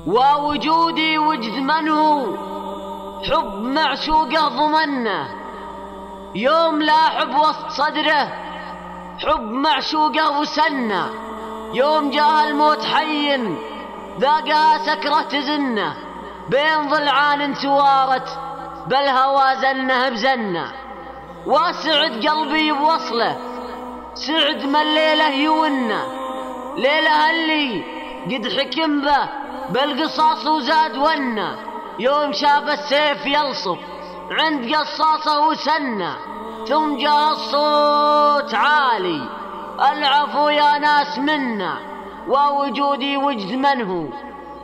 ووجودي وجد من هو حب معشوقه ضمنه، يوم لاحب وسط صدره حب معشوقه وسنه، يوم جاء الموت حي ذاقها سكرة تزنه، بين ضلعان توارت بالهوى زنه بزنه، واسعد قلبي بوصله سعد من ليله يونه، ليله اللي قد حكم به بالقصاص وزاد ونه، يوم شاف السيف يلصف عند قصاصه وسنه، ثم جاء الصوت عالي العفو يا ناس منا، ووجودي وجد من هو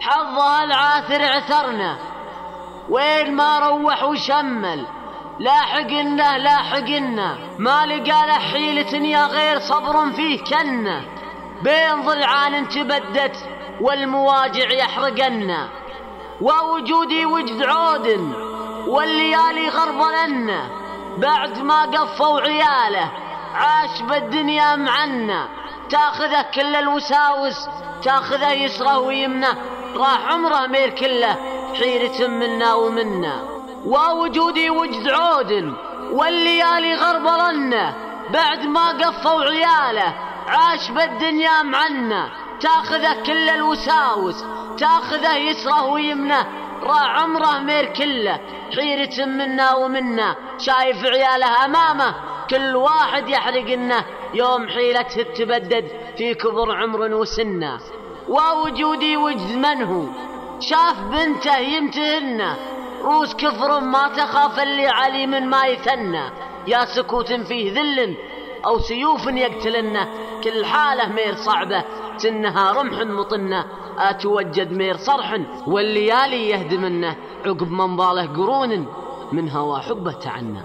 حظها العاثر عثرنا، وين ما روح وشمل لاحقنا لاحقنا، ما لقى له حيلة يا غير صبر فيه كنه، بين ضلعان تبدت والمواجع يحرقنا، ووجودي وجد عود والليالي غربلنا، بعد ما قفوا عياله عاش بالدنيا معنا، تاخذه كل الوساوس تاخذه يسره ويمنه، راح عمره مير كله حيرة منا ومنا، ووجودي وجد عود والليالي غربلنا، بعد ما قفوا عياله عاش بالدنيا معنا، تاخذه كل الوساوس تاخذه يسره ويمنه، راح عمره مير كله حيرة منا ومنا، شايف عياله امامه كل واحد يحرقنا، يوم حيلته تبدد في كبر عمر وسنه، ووجودي وجد من هو شاف بنته يمتهنه، روس كفر ما تخاف اللي علي من ما يثنى، يا سكوت فيه ذل او سيوف يقتلنه، كل حاله مير صعبه سنها رمح مطنه، اتوجد مير صرح والليالي يهدمنه، عقب منضاله قرون من هوى حبه تعنى.